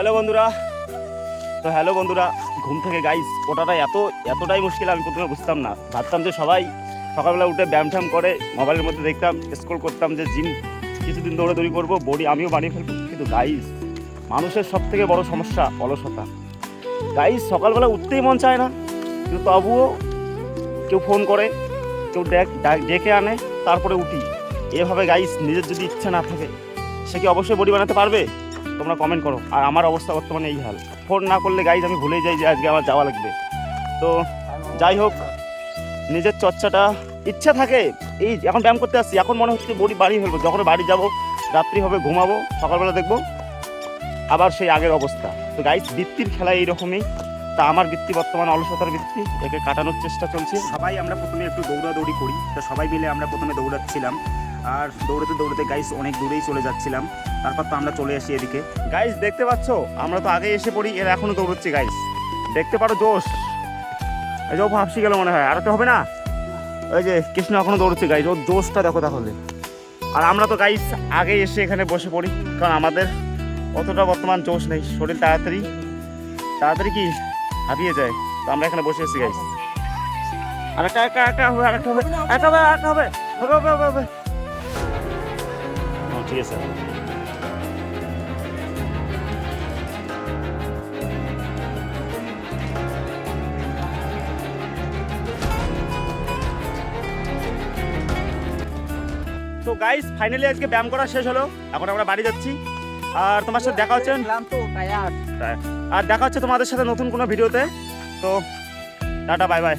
Hello বন্ধুরা, ঘুম থেকে গাইস ওটাটাই এতটাই মুশকিল আমি প্রথমে বুঝতাম না। ভাবতাম যে সবাই সকালবেলা উঠে ব্যায়াম ট্যাম করে, মোবাইলের মধ্যে দেখতাম, স্ক্রল করতাম যে জিম কিছুদিন দৌড়াদৌড়ি করবো, বডি আমিও বানিয়ে ফেলবো। কিন্তু গাইস মানুষের সব থেকে বড় সমস্যা অলসতা। গাইস সকালবেলা উঠতেই মন চায় না, কিন্তু তবুও কেউ ফোন করে, কেউ ডেকে আনে, তারপরে উঠি। এভাবে গাইস নিজের যদি ইচ্ছা না থাকে সে কি অবশ্যই বডি বানাতে পারবে? তোমরা কমেন্ট করো। আর আমার অবস্থা বর্তমানে এই হাল, ফোন না করলে গাইজ আমি ভুলে যাই যে আজকে আমার যাওয়া লাগবে। তো যাই হোক, নিজের চর্চাটা ইচ্ছা থাকে। এই এখন ব্যায়াম করতে আসছি, এখন মনে হচ্ছে বডি বাড়িয়ে ফেলবো। যখন বাড়ি যাব, রাত্রি হবে, ঘুমাবো, সকালবেলা দেখবো আবার সেই আগের অবস্থা। তো গাইজ বৃত্তির খেলা এইরকমই। তা আমার বৃত্তি বর্তমানে অলসতার বৃত্তি, একে কাটানোর চেষ্টা চলছে। সবাই আমরা প্রথমে একটু দৌড়াদৌড়ি করি, তো সবাই মিলে আমরা প্রথমে দৌড়াচ্ছিলাম, আর দৌড়াতে দৌড়াতে গাইস অনেক দূরেই চলে যাচ্ছিলাম। তারপর তো আমরা চলে আসি এদিকে। গাইস দেখতে পাচ্ছ, আমরা তো আগে এসে পড়ি, এরা এখনো দৌড়চ্ছে। গাইস দেখতে পারো জোশ, এই যে ভাবছি গেল মনে হয়। আর তো হবে না, ওই যে কৃষ্ণ এখনো দৌড়চ্ছে। গাইস ওর জোশটা দেখো তাহলে। আর আমরা তো গাইস আগে এসে এখানে বসে পড়ি, কারণ আমাদের অতটা বর্তমান জোশ নেই, শরীর তাড়াতাড়ি কি হারিয়ে যায়। তো আমরা এখানে বসে আছি গাইস। আরেকটা হবে। ঠিক আছে। তো গাইস ফাইনালি আজকে ব্যায়াম করা শেষ হলো, এখন আমরা বাড়ি যাচ্ছি। আর তোমার সাথে দেখা হচ্ছে তোমাদের সাথে নতুন কোনো ভিডিওতে। তো টাটা, বাই বাই।